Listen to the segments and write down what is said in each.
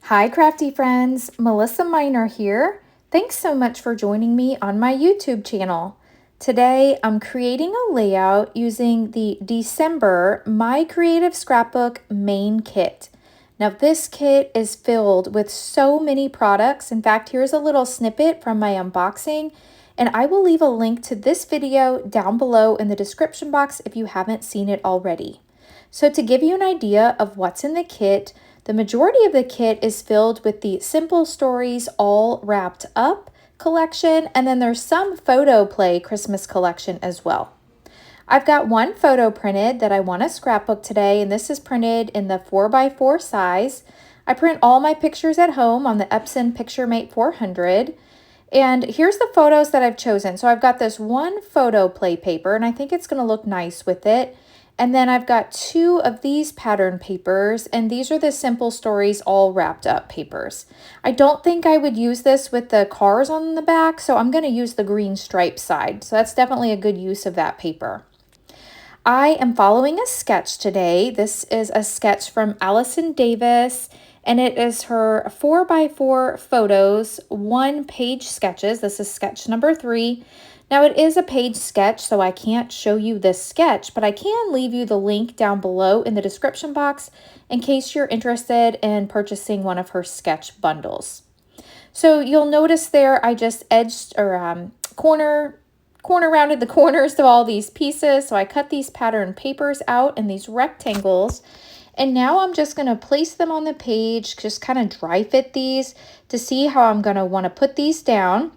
Hi crafty friends, Melissa Minor here. Thanks so much for joining me on my YouTube channel. Today I'm creating a layout using the December My Creative Scrapbook main kit. Now this kit is filled with so many products. In fact, here's a little snippet from my unboxing, and I will leave a link to this video down below in the description box if you haven't seen it already. So to give you an idea of what's in the kit, the majority of the kit is filled with the Simple Stories All Wrapped Up collection, and then there's some photo play Christmas collection as well. I've got one photo printed that I want to scrapbook today, and this is printed in the 4x4 size. I print all my pictures at home on the Epson PictureMate 400. And here's the photos that I've chosen. So I've got this one photo play paper, and I think it's going to look nice with it. And then I've got two of these pattern papers, and these are the Simple Stories All Wrapped Up papers. I don't think I would use this with the cars on the back, so I'm going to use the green stripe side. So that's definitely a good use of that paper. I am following a sketch today. This is a sketch from Allison Davis, and it is her 4x4 photos, one-page sketches. This is sketch number 3. Now it is a page sketch, so I can't show you this sketch, but I can leave you the link down below in the description box in case you're interested in purchasing one of her sketch bundles. So you'll notice there I just edged or corner rounded the corners of all these pieces. So I cut these pattern papers out in these rectangles. And now I'm just going to place them on the page, just kind of dry fit these to see how I'm going to want to put these down.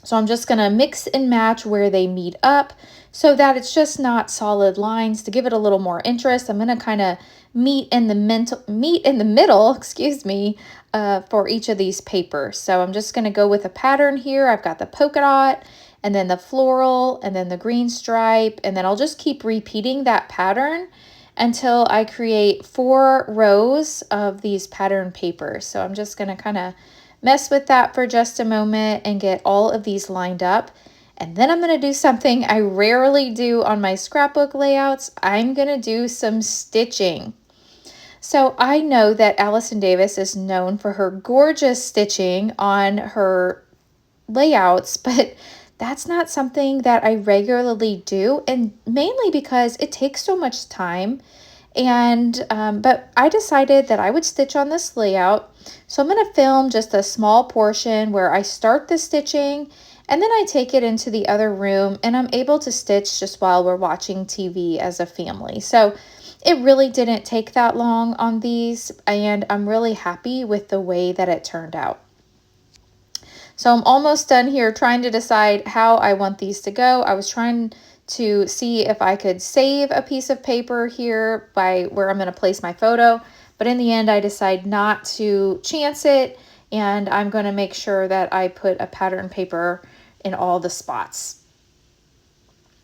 So I'm just going to mix and match where they meet up so that it's just not solid lines. To give it a little more interest, I'm going to kind of meet in the middle, excuse me, for each of these papers. So I'm just going to go with a pattern here. I've got the polka dot, and then the floral, and then the green stripe, and then I'll just keep repeating that pattern until I create 4 rows of these pattern papers. So I'm just going to kind of mess with that for just a moment and get all of these lined up. And then I'm going to do something I rarely do on my scrapbook layouts. I'm going to do some stitching. So I know that Allison Davis is known for her gorgeous stitching on her layouts, but that's not something that I regularly do, and mainly because it takes so much time. And but I decided that I would stitch on this layout. So I'm going to film just a small portion where I start the stitching, and then I take it into the other room and I'm able to stitch just while we're watching TV as a family. So it really didn't take that long on these, and I'm really happy with the way that it turned out. So I'm almost done here trying to decide how I want these to go. I was trying to see if I could save a piece of paper here by where I'm going to place my photo, but in the end I decide not to chance it, and I'm going to make sure that I put a pattern paper in all the spots.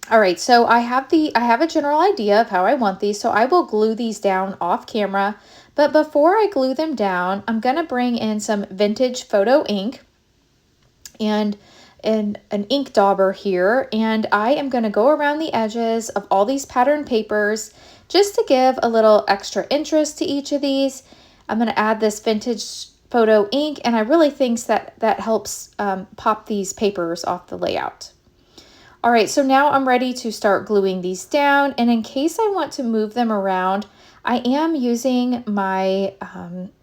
All right, so I have a general idea of how I want these, so I will glue these down off camera. But before I glue them down, I'm going to bring in some vintage photo ink and an ink dauber here, and I am going to go around the edges of all these pattern papers just to give a little extra interest to each of these. I'm going to add this vintage photo ink, and I really think that helps pop these papers off the layout. All right, so now I'm ready to start gluing these down, and in case I want to move them around, I am using my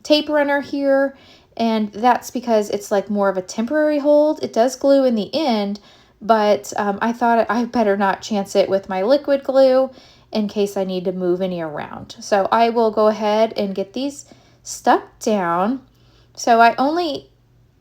tape runner here, and that's because it's like more of a temporary hold. It does glue in the end, but I thought I better not chance it with my liquid glue in case I need to move any around. So I will go ahead and get these stuck down. So I only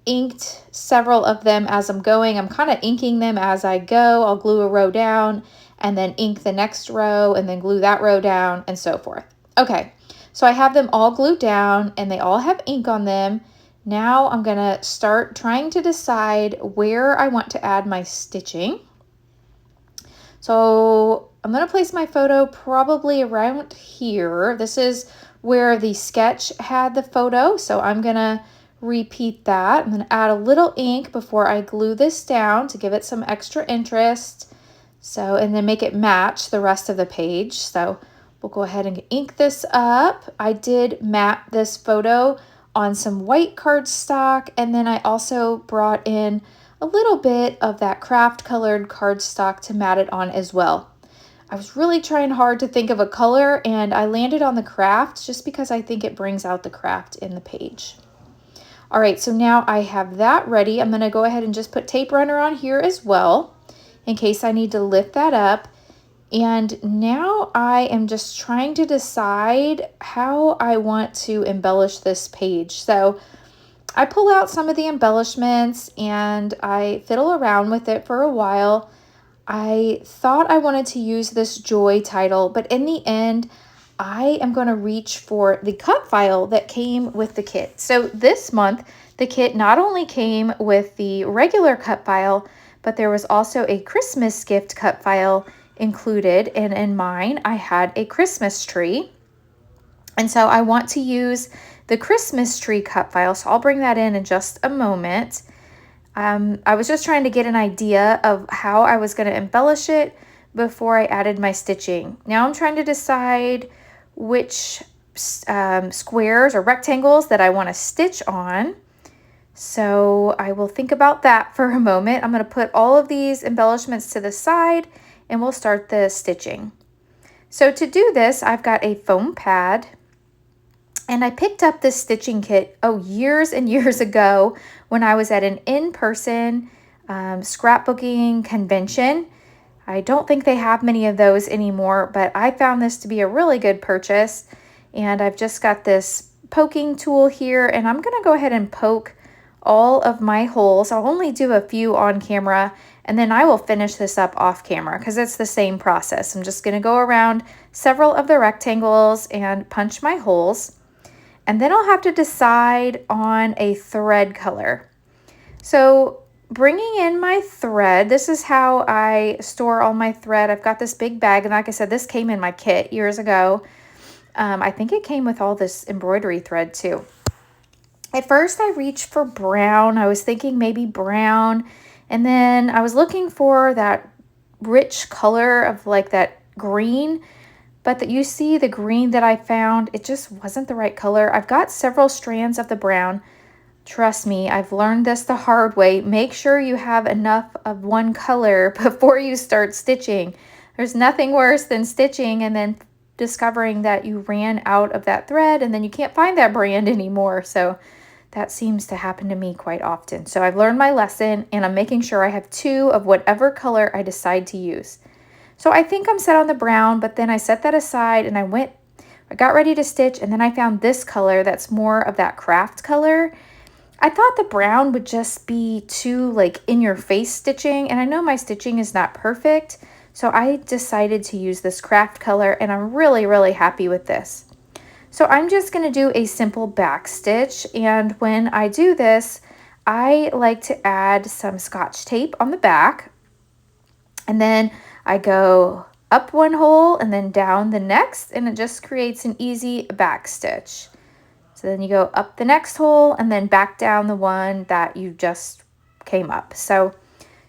inked several of them as I'm going. I'm kind of inking them as I go. I'll glue a row down and then ink the next row and then glue that row down and so forth. Okay, so I have them all glued down and they all have ink on them. Now I'm going to start trying to decide where I want to add my stitching. So I'm going to place my photo probably around here. This is where the sketch had the photo, so I'm going to repeat that. I'm going to add a little ink before I glue this down to give it some extra interest. So, and then make it match the rest of the page. So we'll go ahead and ink this up. I did map this photo on some white cardstock, and then I also brought in a little bit of that craft colored cardstock to mat it on as well. I was really trying hard to think of a color, and I landed on the craft just because I think it brings out the craft in the page. All right, so now I have that ready. I'm gonna go ahead and just put tape runner on here as well in case I need to lift that up. And now I am just trying to decide how I want to embellish this page. So I pull out some of the embellishments and I fiddle around with it for a while. I thought I wanted to use this Joy title, but in the end, I am going to reach for the cut file that came with the kit. So this month, the kit not only came with the regular cut file, but there was also a Christmas gift cut file included. And in mine, I had a Christmas tree. And so I want to use the Christmas tree cut file. So I'll bring that in just a moment. I was just trying to get an idea of how I was going to embellish it before I added my stitching. Now I'm trying to decide which squares or rectangles that I want to stitch on. So I will think about that for a moment. I'm going to put all of these embellishments to the side and we'll start the stitching. So to do this, I've got a foam pad. And I picked up this stitching kit, years and years ago when I was at an in-person scrapbooking convention. I don't think they have many of those anymore, but I found this to be a really good purchase. And I've just got this poking tool here, and I'm gonna go ahead and poke all of my holes. I'll only do a few on camera, and then I will finish this up off camera because it's the same process. I'm just gonna go around several of the rectangles and punch my holes. And then I'll have to decide on a thread color. So bringing in my thread, this is how I store all my thread. I've got this big bag, and like I said, this came in my kit years ago. I think it came with all this embroidery thread too. At first I reached for brown. I was thinking maybe brown, and then I was looking for that rich color of like that green. But that you see the green that I found, it just wasn't the right color. I've got several strands of the brown. Trust me, I've learned this the hard way. Make sure you have enough of one color before you start stitching. There's nothing worse than stitching and then discovering that you ran out of that thread and then you can't find that brand anymore. So that seems to happen to me quite often. So I've learned my lesson and I'm making sure I have two of whatever color I decide to use. So I think I'm set on the brown, but then I set that aside and I got ready to stitch, and then I found this color that's more of that craft color. I thought the brown would just be too like in your face stitching, and I know my stitching is not perfect, so I decided to use this craft color, and I'm really, really happy with this. So I'm just gonna do a simple back stitch, and when I do this, I like to add some Scotch tape on the back, and then I go up one hole and then down the next, and it just creates an easy back stitch. So then you go up the next hole and then back down the one that you just came up. So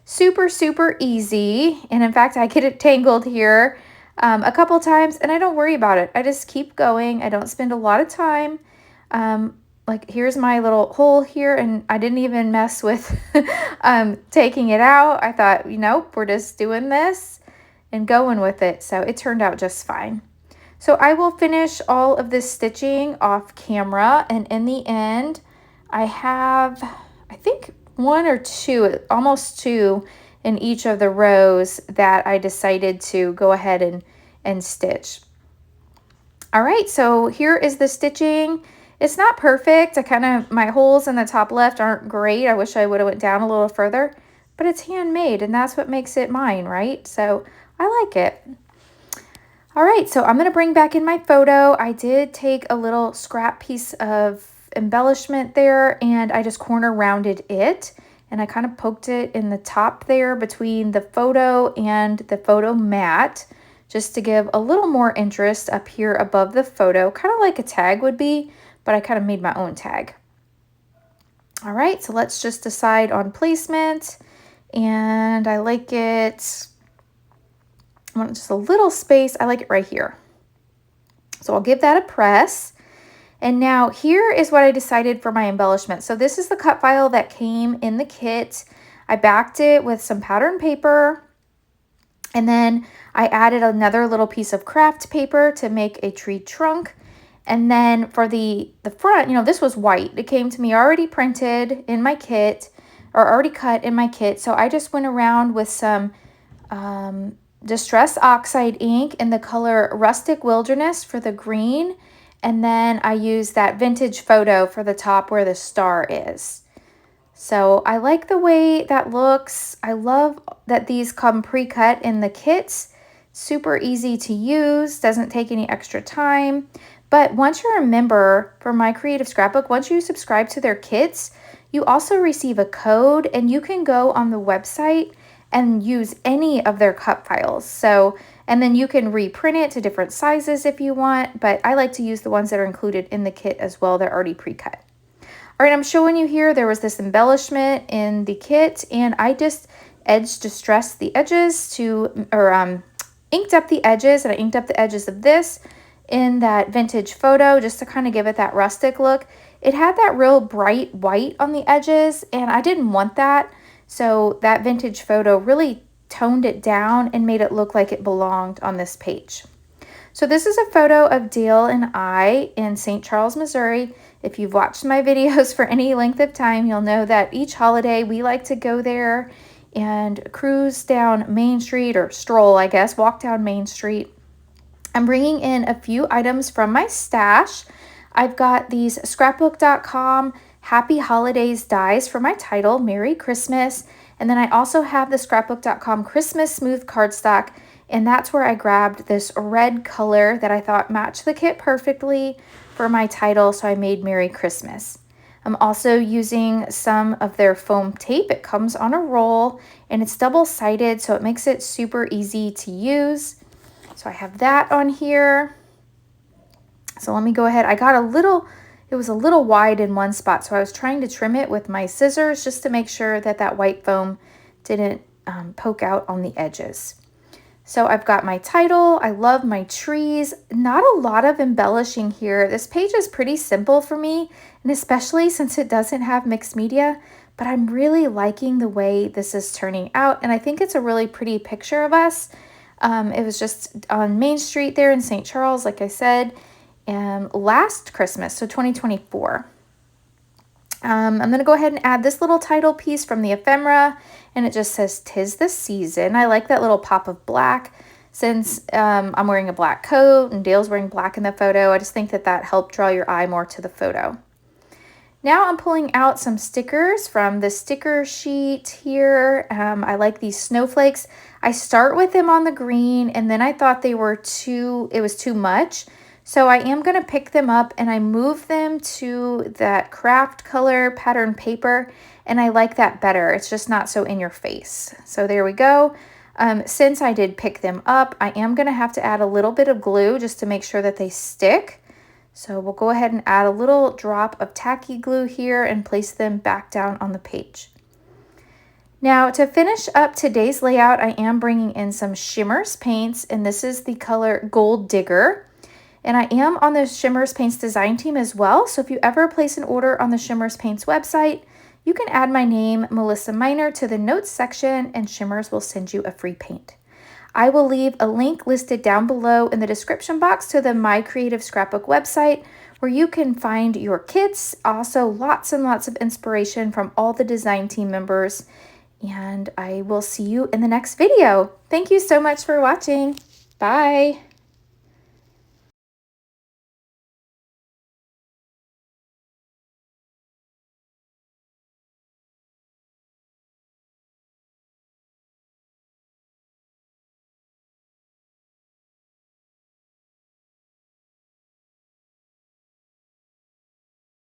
super, super easy. And in fact, I get it tangled here a couple times and I don't worry about it. I just keep going. I don't spend a lot of time. Like here's my little hole here, and I didn't even mess with taking it out. I thought, nope, we're just doing this and going with it. So it turned out just fine. So I will finish all of this stitching off camera, and in the end, I have, I think one or two, almost two in each of the rows that I decided to go ahead and stitch. All right, so here is the stitching. It's not perfect. My holes in the top left aren't great. I wish I would have went down a little further, but it's handmade and that's what makes it mine, right? So I like it. All right, so I'm gonna bring back in my photo. I did take a little scrap piece of embellishment there and I just corner rounded it, and I kind of poked it in the top there between the photo and the photo mat, just to give a little more interest up here above the photo, kind of like a tag would be, but I kind of made my own tag. All right, so let's just decide on placement, and I like it, I want just a little space. I like it right here. So I'll give that a press, And now here is what I decided for my embellishment. So this is the cut file that came in the kit. I backed it with some pattern paper, and then I added another little piece of craft paper to make a tree trunk. And then for the front, this was white. It came to me already printed in my kit, or already cut in my kit. So I just went around with some Distress Oxide ink in the color Rustic Wilderness for the green. And then I used that Vintage Photo for the top where the star is. So I like the way that looks. I love that these come pre-cut in the kits. Super easy to use, doesn't take any extra time. But once you're a member for My Creative Scrapbook, once you subscribe to their kits, you also receive a code, and you can go on the website and use any of their cut files. And then you can reprint it to different sizes if you want, but I like to use the ones that are included in the kit as well. They're already pre-cut. All right, I'm showing you here, there was this embellishment in the kit, and I just distressed the edges inked up the edges, and I inked up the edges of this in that Vintage Photo just to kind of give it that rustic look. It had that real bright white on the edges, and I didn't want that. So that Vintage Photo really toned it down and made it look like it belonged on this page. So this is a photo of Dale and I in St. Charles, Missouri. If you've watched my videos for any length of time, you'll know that each holiday we like to go there and cruise down Main Street, or stroll, I guess, walk down Main Street. I'm bringing in a few items from my stash. I've got these Scrapbook.com Happy Holidays dies for my title, Merry Christmas. And then I also have the Scrapbook.com Christmas Smooth cardstock, and that's where I grabbed this red color that I thought matched the kit perfectly for my title, so I made Merry Christmas. I'm also using some of their foam tape. It comes on a roll, and it's double-sided, so it makes it super easy to use. So I have that on here. So let me go ahead. It was a little wide in one spot, so I was trying to trim it with my scissors just to make sure that that white foam didn't poke out on the edges. So I've got my title. I love my trees. Not a lot of embellishing here. This page is pretty simple for me, and especially since it doesn't have mixed media, but I'm really liking the way this is turning out, and I think it's a really pretty picture of us. It was just on Main Street there in St. Charles, like I said, last Christmas, so 2024. I'm going to go ahead and add this little title piece from the ephemera, and it just says, "'Tis the season." I like that little pop of black. Since I'm wearing a black coat and Dale's wearing black in the photo, I just think that that helped draw your eye more to the photo. Now I'm pulling out some stickers from the sticker sheet here. I like these snowflakes. I start with them on the green, and then I thought it was too much. So I am going to pick them up, and I move them to that craft color pattern paper, and I like that better. It's just not so in your face. So there we go. Since I did pick them up, I am going to have to add a little bit of glue just to make sure that they stick. So we'll go ahead and add a little drop of tacky glue here and place them back down on the page. Now to finish up today's layout, I am bringing in some Shimmers paints, and this is the color Gold Digger. And I am on the Shimmers Paints design team as well. So if you ever place an order on the Shimmers Paints website, you can add my name, Melissa Minor, to the notes section, and Shimmers will send you a free paint. I will leave a link listed down below in the description box to the My Creative Scrapbook website, where you can find your kits, also lots and lots of inspiration from all the design team members. And I will see you in the next video. Thank you so much for watching. Bye.